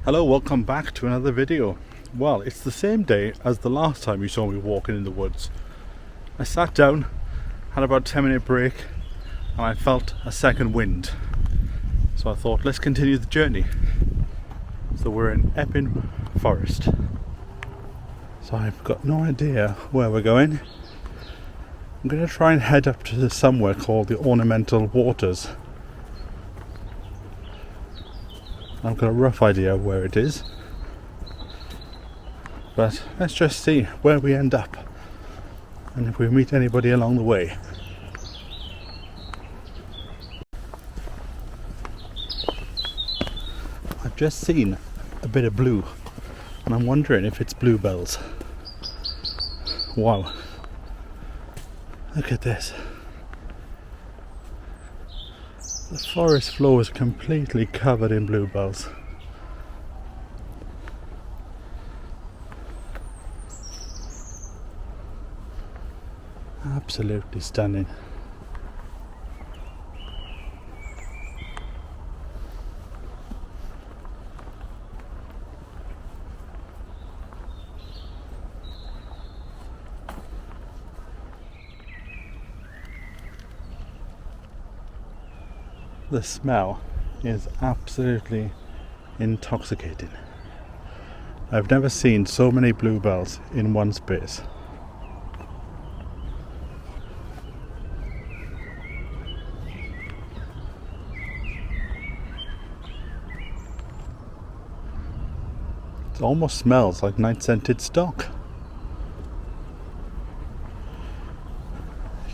Hello, welcome back to another video. Well, it's the same day as the last time you saw me walking in the woods. I sat down, had about a 10-minute break, and I felt a second wind. So I thought, let's continue the journey. So we're in Epping Forest. So I've got no idea where we're going. I'm going to try and head up to somewhere called the Ornamental Waters. I've got a rough idea of where it is, but let's just see where we end up and if we meet anybody along the way. I've just seen a bit of blue and I'm wondering if it's bluebells. Wow, look at this. The forest floor is completely covered in bluebells. Absolutely stunning. The smell is absolutely intoxicating. I've never seen so many bluebells in one space. It almost smells like night-scented stock.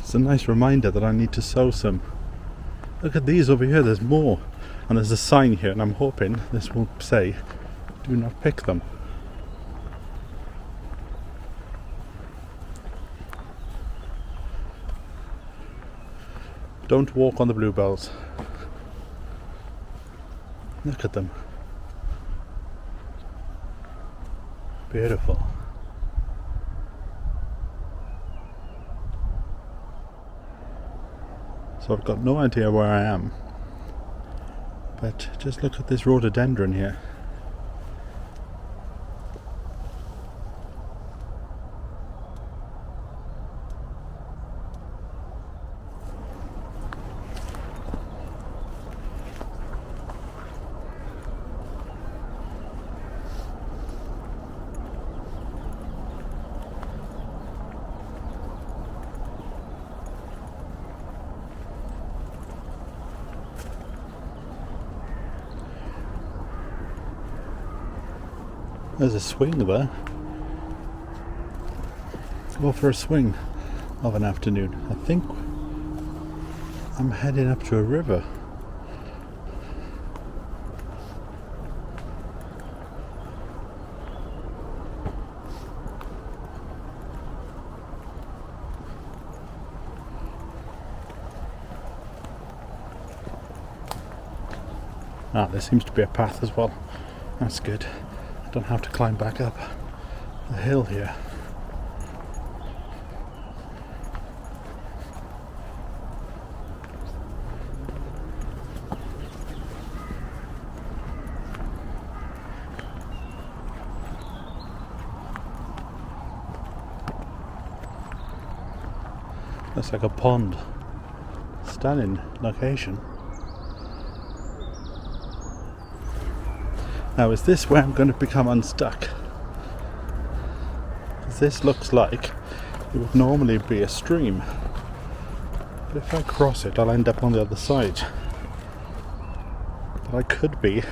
It's a nice reminder that I need to sow some. Look at these over here, there's more. And there's a sign here, and I'm hoping this will say, do not pick them. Don't walk on the bluebells. Look at them. Beautiful. So I've got no idea where I am, but just look at this rhododendron here. There's a swing there. Go for a swing of an afternoon. I think I'm heading up to a river. Ah, there seems to be a path as well. That's good. Don't have to climb back up the hill here. Looks like a pond. Stunning location. Now, is this where I'm going to become unstuck? This looks like it would normally be a stream, but if I cross it I'll end up on the other side. But I could be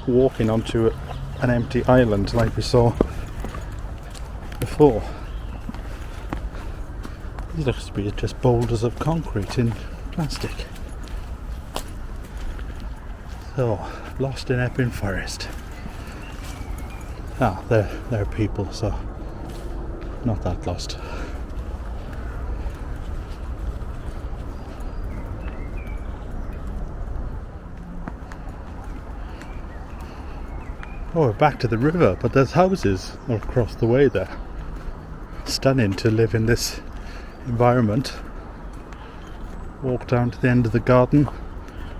walking onto an empty island like we saw before. These looks to be just boulders of concrete in plastic. So, lost in Epping Forest. Ah, there are people, so not that lost. Oh, we're back to the river, but there's houses across the way there. Stunning to live in this environment. Walk down to the end of the garden.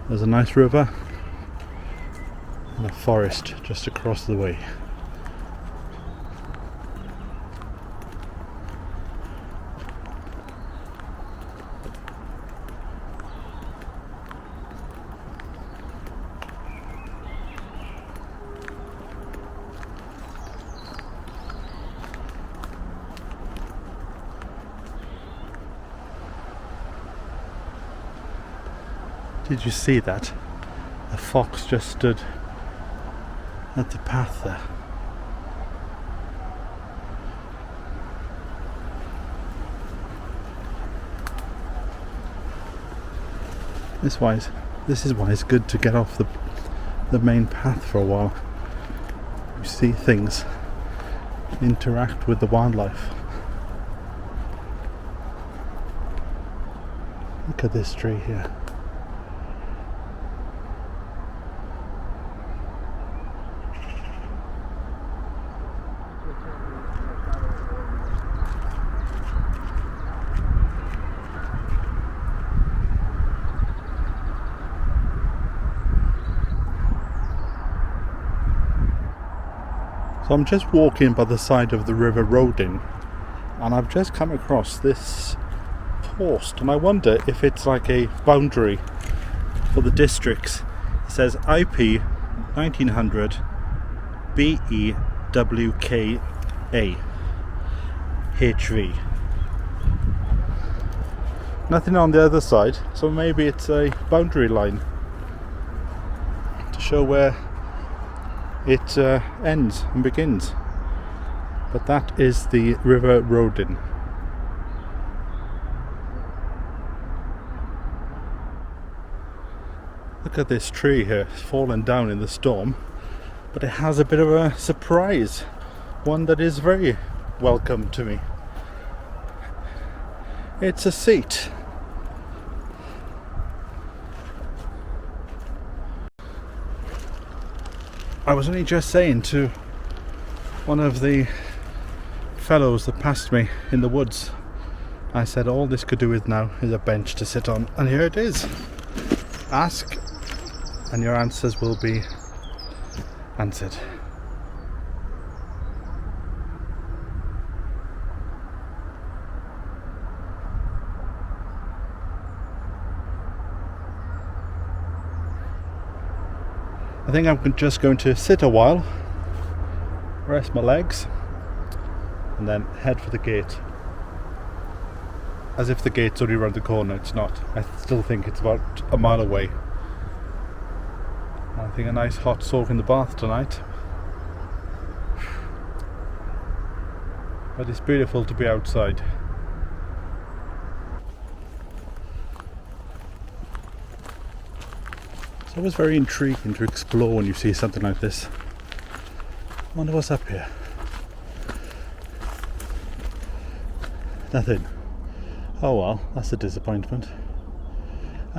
There's a nice river. and a forest just across the way. Did you see that? A fox just stood at the path there. This is why it's good to get off the main path for a while. You see things, interact with the wildlife. Look at this tree here. So I'm just walking by the side of the River Rodin, and I've just come across this post, and I wonder if it's like a boundary for the districts. It says IP 1900 BEWKA HV. Nothing on the other side, so maybe it's a boundary line to show where it ends and begins. But that is the River Rodin. Look at this tree here, it's fallen down in the storm, but it has a bit of a surprise, one that is very welcome to me. It's a seat. I was only just saying to one of the fellows that passed me in the woods, I said all this could do with now is a bench to sit on, and here it is. Ask and your answers will be answered. I think I'm just going to sit a while, rest my legs, and then head for the gate. As if the gate's only around the corner, it's not. I still think it's about a mile away. I think a nice hot soak in the bath tonight. But it's beautiful to be outside. It's always very intriguing to explore when you see something like this. I wonder what's up here. Nothing. Oh well, that's a disappointment.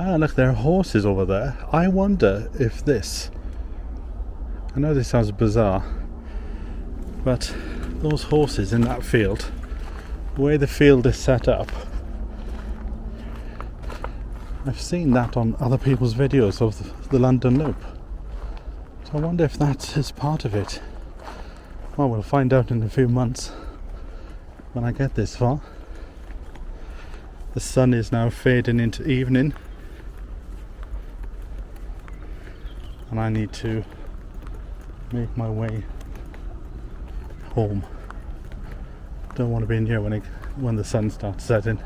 Ah, look, there are horses over there. I wonder if this... I know this sounds bizarre, but those horses in that field, the way the field is set up, I've seen that on other people's videos of the London Loop. So I wonder if that is part of it. Well, we'll find out in a few months when I get this far. The sun is now fading into evening, and I need to make my way home. Don't want to be in here when the sun starts setting.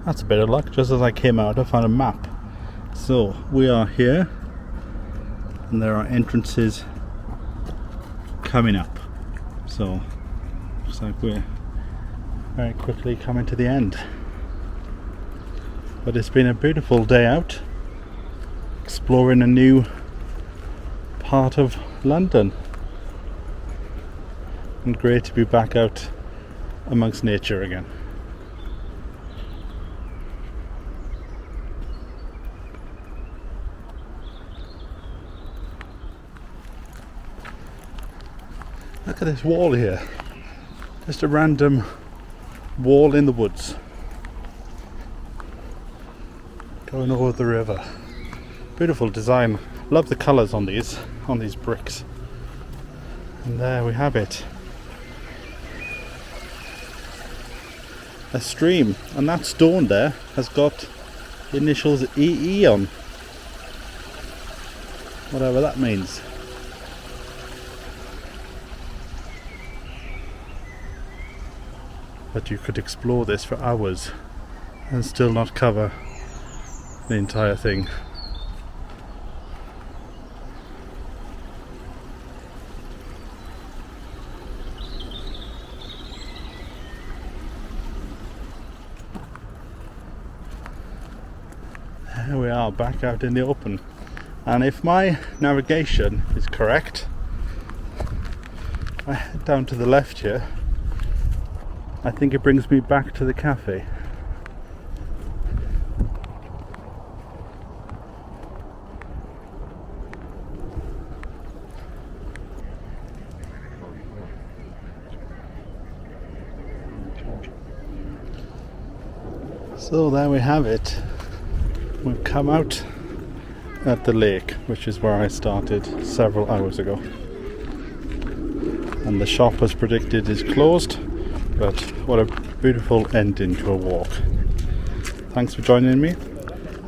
That's a bit of luck. Just as I came out, I found a map. So we are here, and there are entrances coming up. So looks like we're very quickly coming to the end. But it's been a beautiful day out, exploring a new part of London, and great to be back out amongst nature again. Look at this wall here, just a random wall in the woods. going over the river. Beautiful design. Love the colours on these bricks. And there we have it. A stream, and that stone there has got the initials EE on. Whatever that means. But you could explore this for hours and still not cover the entire thing. There we are, back out in the open. And if my navigation is correct, I head down to the left here. I think it brings me back to the cafe. So there we have it. We've come out at the lake, which is where I started several hours ago. And the shop, as predicted, is closed, but what a beautiful ending to a walk. Thanks for joining me,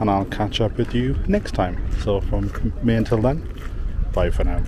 and I'll catch up with you next time. So from me until then, bye for now.